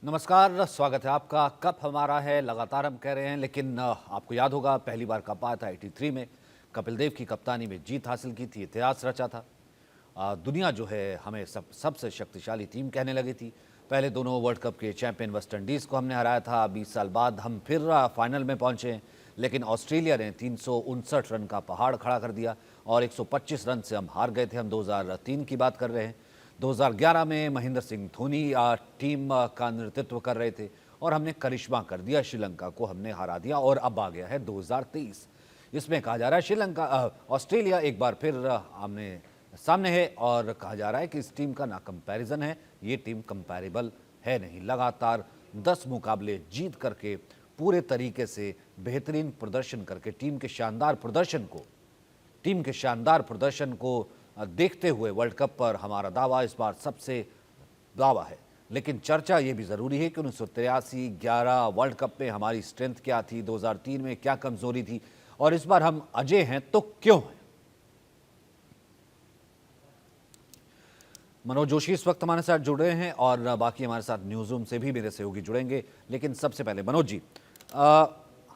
नमस्कार, स्वागत है आपका। कप हमारा है, लगातार हम कह रहे हैं, लेकिन आपको याद होगा पहली बार कप आया था 83 में। कपिल देव की कप्तानी में जीत हासिल की थी, इतिहास रचा था। दुनिया जो है हमें सबसे शक्तिशाली टीम कहने लगी थी। पहले दोनों वर्ल्ड कप के चैंपियन वेस्ट इंडीज़ को हमने हराया था। 20 साल बाद हम फिर फाइनल में पहुंचे हैं, लेकिन ऑस्ट्रेलिया ने 359 रन का पहाड़ खड़ा कर दिया और 125 रन से हम हार गए थे। हम 2003 की बात कर रहे हैं। 2011 में महेंद्र सिंह धोनी टीम का नेतृत्व कर रहे थे और हमने करिश्मा कर दिया, श्रीलंका को हमने हरा दिया। और अब आ गया है 2023। इसमें कहा जा रहा है श्रीलंका ऑस्ट्रेलिया एक बार फिर हमने सामने है और कहा जा रहा है कि इस टीम का ना कंपैरिजन है, ये टीम कंपैरेबल है नहीं। लगातार 10 मुकाबले जीत करके पूरे तरीके से बेहतरीन प्रदर्शन करके टीम के शानदार प्रदर्शन को देखते हुए वर्ल्ड कप पर हमारा दावा इस बार सबसे दावा है। लेकिन चर्चा ये भी ज़रूरी है कि 1983 11 वर्ल्ड कप में हमारी स्ट्रेंथ क्या थी, 2003 में क्या कमज़ोरी थी और इस बार हम अजय हैं तो क्यों हैं। मनोज जोशी इस वक्त हमारे साथ जुड़ रहे हैं और बाकी हमारे साथ न्यूज़ रूम से भी मेरे सहयोगी जुड़ेंगे। लेकिन सबसे पहले मनोज जी,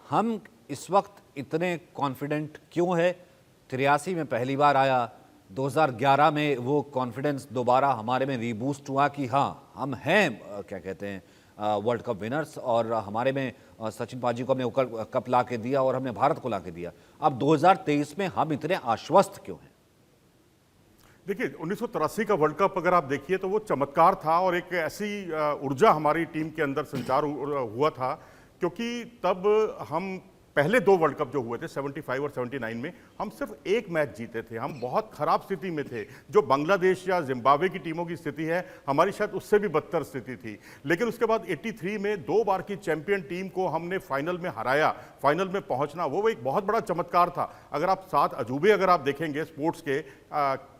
हम इस वक्त इतने कॉन्फिडेंट क्यों है? 83 में पहली बार आया, 2011 में वो कॉन्फिडेंस दोबारा हमारे में रीबूस्ट हुआ कि हाँ हम हैं क्या कहते हैं वर्ल्ड कप विनर्स, और हमारे में सचिन पाजी को हमने कप ला के दिया और हमने भारत को ला के दिया। अब 2023 में हम इतने आश्वस्त क्यों हैं? देखिए, 1983 का वर्ल्ड कप अगर आप देखिए तो वो चमत्कार था और एक ऐसी ऊर्जा हमारी टीम के अंदर संचार हुआ था, क्योंकि तब हम पहले दो वर्ल्ड कप जो हुए थे 75 और 79 में हम सिर्फ एक मैच जीते थे। हम बहुत खराब स्थिति में थे। जो बांग्लादेश या जिम्बाब्वे की टीमों की स्थिति है, हमारी शायद उससे भी बदतर स्थिति थी। लेकिन उसके बाद 83 में 2 बार की चैंपियन टीम को हमने फाइनल में हराया। फाइनल में पहुंचना वो एक बहुत बड़ा चमत्कार था। अगर आप 7 अजूबे अगर आप देखेंगे स्पोर्ट्स के,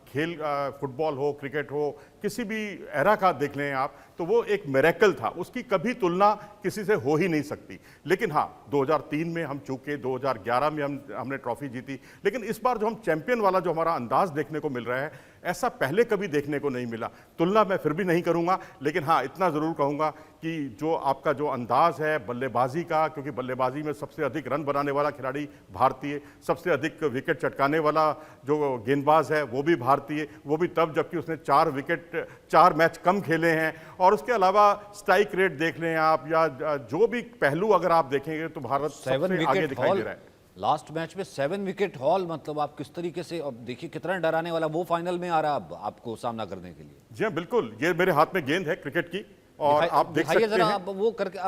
खेल फुटबॉल हो, क्रिकेट हो, किसी भी एरा का देख लें आप, तो वो एक मिरेकल था। उसकी कभी तुलना किसी से हो ही नहीं सकती। लेकिन हाँ, 2003 में हम चूके, 2011 में हमने ट्रॉफी जीती, लेकिन इस बार जो हम चैंपियन वाला जो हमारा अंदाज देखने को मिल रहा है, ऐसा पहले कभी देखने को नहीं मिला। तुलना मैं फिर भी नहीं करूंगा, लेकिन हाँ इतना जरूर कहूंगा कि जो आपका जो अंदाज है बल्लेबाजी का, क्योंकि बल्लेबाजी में सबसे अधिक रन बनाने वाला खिलाड़ी भारतीय, सबसे अधिक विकेट चटकाने वाला जो गेंदबाज है वो भी भारतीय, वो भी तब जबकि उसने 4 मैच कम खेले हैं। और उसके अलावा स्ट्राइक रेट देख लें आप या जो भी पहलू अगर आप देखेंगे तो भारत सबसे आगे दिखाई दे रहा है। लास्ट मैच में 7 विकेट हॉल, मतलब आप किस तरीके से, अब देखिए कितना डराने वाला वो फाइनल में आ रहा है अब आपको सामना करने के लिए। जी हाँ, बिल्कुल। ये मेरे हाथ में गेंद है क्रिकेट की और आप देख सकते जरा हैं। अब वो करके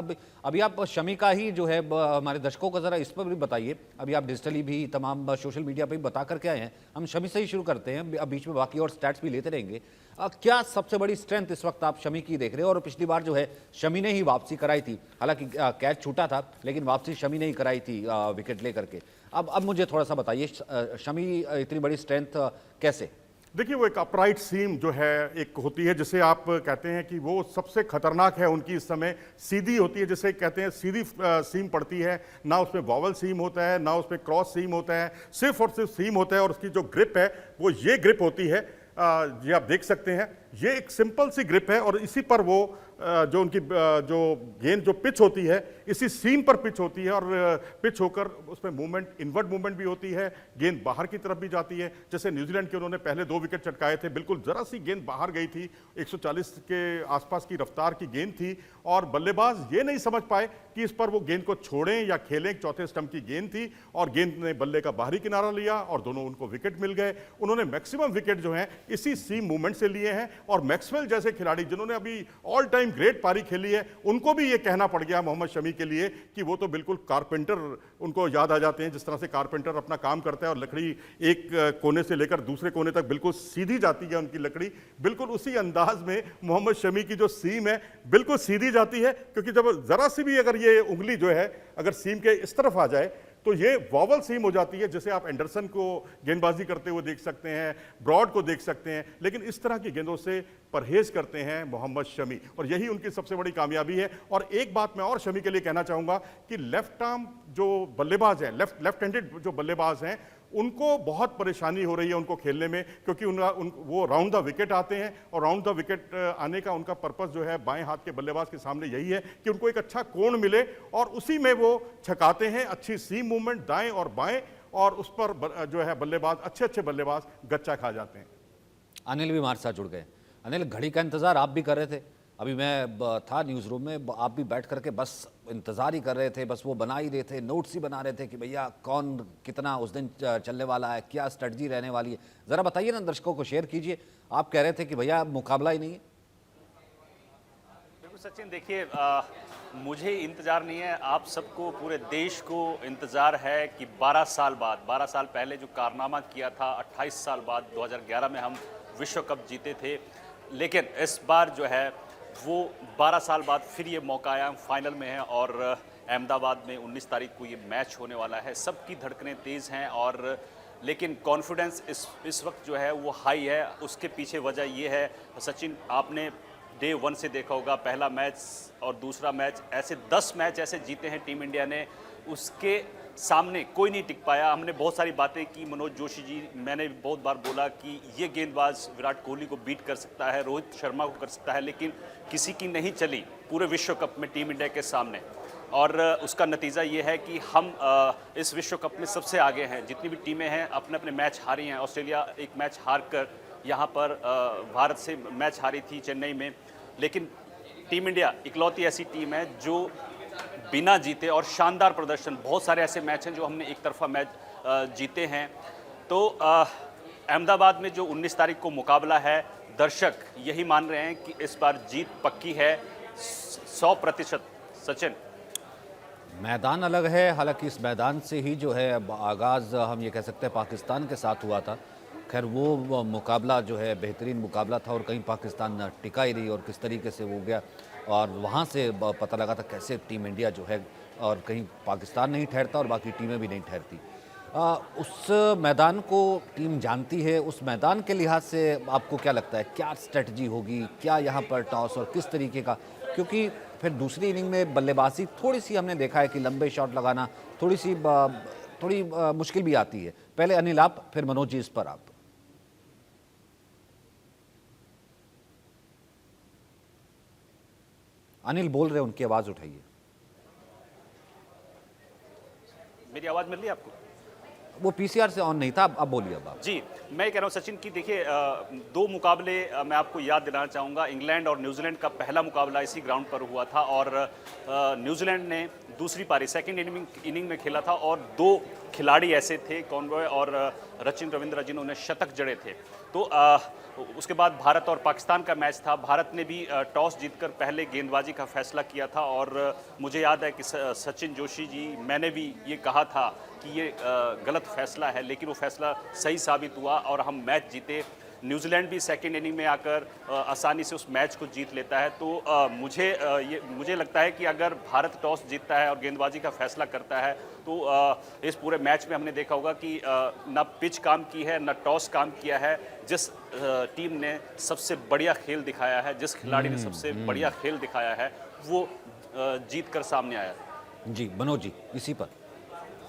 अभी आप शमी का ही जो है हमारे दर्शकों को जरा इस पर भी बताइए। अभी आप डिजिटली भी तमाम सोशल मीडिया पे भी बता करके आए हैं। हम शमी से ही शुरू करते हैं, अब बीच में बाकी और स्टैट्स भी लेते रहेंगे। क्या सबसे बड़ी स्ट्रेंथ इस वक्त आप शमी की देख रहे हो? और पिछली बार जो है शमी ने ही वापसी कराई थी, हालांकि कैच छूटा था लेकिन वापसी शमी ने ही कराई थी विकेट लेकर के। अब मुझे थोड़ा सा बताइए, शमी इतनी बड़ी स्ट्रेंथ कैसे? देखिए, वो एक अपराइट सीम जो है एक होती है, जिसे आप कहते हैं कि वो सबसे खतरनाक है उनकी इस समय। सीधी होती है, जिसे कहते हैं सीधी सीम पड़ती है, ना उसमें वॉवल सीम होता है ना उसमें क्रॉस सीम होता है, सिर्फ और सिर्फ सीम होता है। और उसकी जो ग्रिप है वो ये ग्रिप होती है, ये आप देख सकते हैं। ये एक सिंपल सी ग्रिप है और इसी पर वो जो उनकी जो गेंद जो पिच होती है इसी सीम पर पिच होती है और पिच होकर उसमें मूवमेंट, इनवर्ड मूवमेंट भी होती है, गेंद बाहर की तरफ भी जाती है। जैसे न्यूजीलैंड के उन्होंने पहले 2 विकेट चटकाए थे, बिल्कुल जरा सी गेंद बाहर गई थी, 140 के आसपास की रफ्तार की गेंद थी और बल्लेबाज ये नहीं समझ पाए कि इस पर वो गेंद को छोड़ें या खेलें। चौथे स्टंप की गेंद थी और गेंद ने बल्ले का बाहरी किनारा लिया और दोनों उनको विकेट मिल गए। उन्होंने मैक्सिमम विकेट जो है इसी सीम मूवमेंट से लिए हैं और मैक्सवेल जैसे खिलाड़ी जिन्होंने अभी ऑल टाइम ग्रेट पारी खेली है, उनको भी ये कहना पड़ गया मोहम्मद शमी के लिए कि वो तो बिल्कुल कारपेंटर उनको याद आ जाते हैं। जिस तरह से कारपेंटर अपना काम करता है और लकड़ी एक कोने से लेकर दूसरे कोने तक बिल्कुल सीधी जाती है उनकी लकड़ी, बिल्कुल उसी अंदाज में मोहम्मद शमी की जो सीम है बिल्कुल सीधी जाती है। क्योंकि जब जरा सी भी अगर ये उंगली जो है अगर सीम के इस तरफ आ जाए तो ये वॉवल सीम हो जाती है, जैसे आप एंडरसन को गेंदबाजी करते हुए देख सकते हैं, ब्रॉड को देख सकते हैं। लेकिन इस तरह की गेंदों से परहेज करते हैं मोहम्मद शमी और यही उनकी सबसे बड़ी कामयाबी है। और एक बात मैं और शमी के लिए कहना चाहूंगा कि लेफ्ट आर्म जो बल्लेबाज हैं, लेफ्ट हैंडेड जो बल्लेबाज हैं, उनको बहुत परेशानी हो रही है उनको खेलने में, क्योंकि वो राउंड द विकेट आते हैं और राउंड द विकेट आने का उनका पर्पस जो है बाएं हाथ के बल्लेबाज के सामने यही है कि उनको एक अच्छा कोण मिले और उसी में वो छकाते हैं। अच्छी सीम मूवमेंट दाएं और बाएं, और उस पर जो है बल्लेबाज अच्छे बल्लेबाज गच्चा खा जाते हैं। अनिल भी हमारे साथ जुड़ गए। अनिल, घड़ी का इंतजार आप भी कर रहे थे, अभी मैं था न्यूज़ रूम में, आप भी बैठ करके बस इंतज़ार ही कर रहे थे, बस वो बना ही रहे थे, नोट्स ही बना रहे थे कि भैया कौन कितना उस दिन चलने वाला है, क्या स्ट्रेटजी रहने वाली है। ज़रा बताइए ना, दर्शकों को शेयर कीजिए। आप कह रहे थे कि भैया मुकाबला ही नहीं है। बिल्कुल सचिन, देखिए मुझे इंतज़ार नहीं है, आप सबको, पूरे देश को इंतज़ार है कि 12 साल बाद, 12 साल पहले जो कारनामा किया था, 28 साल बाद 2011 में हम विश्व कप जीते थे, लेकिन इस बार जो है वो 12 साल बाद फिर ये मौका आया, हम फाइनल में हैं और अहमदाबाद में 19 तारीख को ये मैच होने वाला है। सबकी धड़कनें तेज़ हैं और लेकिन कॉन्फिडेंस इस वक्त जो है वो हाई है। उसके पीछे वजह ये है सचिन, आपने डे 1 से देखा होगा, पहला मैच और दूसरा मैच, ऐसे 10 मैच ऐसे जीते हैं टीम इंडिया ने, उसके सामने कोई नहीं टिक पाया। हमने बहुत सारी बातें की, मनोज जोशी जी, मैंने बहुत बार बोला कि ये गेंदबाज विराट कोहली को बीट कर सकता है, रोहित शर्मा को कर सकता है, लेकिन किसी की नहीं चली पूरे विश्व कप में टीम इंडिया के सामने। और उसका नतीजा ये है कि हम इस विश्व कप में सबसे आगे हैं। जितनी भी टीमें हैं अपने अपने मैच हारी हैं। ऑस्ट्रेलिया एक मैच हार कर यहाँ पर भारत से मैच हारी थी चेन्नई में, लेकिन टीम इंडिया इकलौती ऐसी टीम है जो बिना जीते, और शानदार प्रदर्शन, बहुत सारे ऐसे मैच हैं जो हमने एक तरफा मैच जीते हैं। तो अहमदाबाद में जो 19 तारीख को मुकाबला है, दर्शक यही मान रहे हैं कि इस बार जीत पक्की है 100%। सचिन, मैदान अलग है, हालांकि इस मैदान से ही जो है आगाज़ हम ये कह सकते हैं पाकिस्तान के साथ हुआ था। खैर वो मुकाबला जो है बेहतरीन मुकाबला था और कहीं पाकिस्तान टिका ही नहीं और किस तरीके से वो गया, और वहाँ से पता लगा था कैसे टीम इंडिया जो है, और कहीं पाकिस्तान नहीं ठहरता और बाकी टीमें भी नहीं ठहरती। उस मैदान को टीम जानती है। उस मैदान के लिहाज से आपको क्या लगता है, क्या स्ट्रेटजी होगी, क्या यहाँ पर टॉस और किस तरीके का, क्योंकि फिर दूसरी इनिंग में बल्लेबाजी थोड़ी सी हमने देखा है कि लंबे शॉट लगाना थोड़ी मुश्किल भी आती है। पहले अनिल आप, फिर मनोज जी, इस पर आप। अनिल बोल रहे हैं, उनकी आवाज़ उठाइए। मेरी आवाज़ मिल रही है आपको? वो पीसीआर से ऑन नहीं था, अब बोलिए अब आप। जी, मैं कह रहा हूँ सचिन की, देखिए 2 मुकाबले मैं आपको याद दिलाना चाहूँगा। इंग्लैंड और न्यूजीलैंड का पहला मुकाबला इसी ग्राउंड पर हुआ था और न्यूजीलैंड ने दूसरी पारी सेकंड इनिंग में खेला था और 2 खिलाड़ी ऐसे थे, कॉनवॉय और रचिन रविंद्र, जिन्होंने शतक जड़े थे। तो उसके बाद भारत और पाकिस्तान का मैच था। भारत ने भी टॉस जीतकर पहले गेंदबाजी का फैसला किया था और मुझे याद है कि सचिन जोशी जी, मैंने भी ये कहा था कि ये गलत फैसला है, लेकिन वो फैसला सही साबित हुआ और हम मैच जीते। न्यूजीलैंड भी सेकेंड इनिंग में आकर आसानी से उस मैच को जीत लेता है। तो मुझे लगता है कि अगर भारत टॉस जीतता है और गेंदबाजी का फैसला करता है तो इस पूरे मैच में हमने देखा होगा कि ना पिच काम की है, ना टॉस काम किया है। जिस टीम ने सबसे बढ़िया खेल दिखाया है, जिस खिलाड़ी ने सबसे बढ़िया खेल दिखाया है, वो जीत कर सामने आया। जी मनोज जी, इसी पर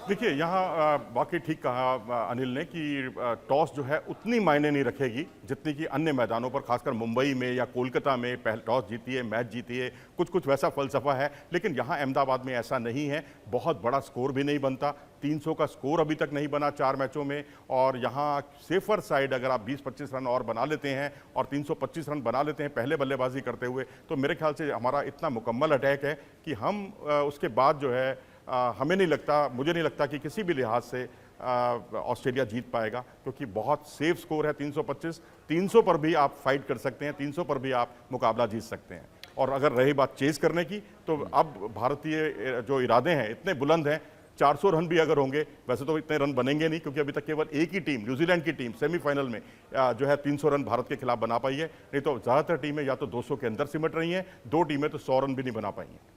देखिए, यहाँ वाकई ठीक कहा अनिल ने कि टॉस जो है उतनी मायने नहीं रखेगी जितनी कि अन्य मैदानों पर, खासकर मुंबई में या कोलकाता में पहले टॉस जीती है, मैच जीती है, कुछ वैसा फलसफा है। लेकिन यहाँ अहमदाबाद में ऐसा नहीं है, बहुत बड़ा स्कोर भी नहीं बनता। 300 का स्कोर अभी तक नहीं बना 4 मैचों में, और यहाँ सेफर साइड अगर आप 20-25 रन और बना लेते हैं और 325 रन बना लेते हैं पहले बल्लेबाजी करते हुए, तो मेरे ख्याल से हमारा इतना मुकम्मल अटैक है कि हम उसके बाद जो है मुझे नहीं लगता कि किसी भी लिहाज से ऑस्ट्रेलिया जीत पाएगा, क्योंकि बहुत सेफ स्कोर है 325। 300 पर भी आप फाइट कर सकते हैं, 300 पर भी आप मुकाबला जीत सकते हैं। और अगर रही बात चेज करने की, तो अब भारतीय जो इरादे हैं इतने बुलंद हैं, 400 रन भी अगर होंगे, वैसे तो इतने रन बनेंगे नहीं, क्योंकि अभी तक केवल एक ही टीम, न्यूजीलैंड की टीम सेमीफाइनल में जो है 300 रन भारत के खिलाफ बना पाई है। नहीं तो ज़्यादातर टीमें या तो 200 के अंदर सिमट रही हैं, 2 टीमें तो 100 रन भी नहीं बना पाई हैं।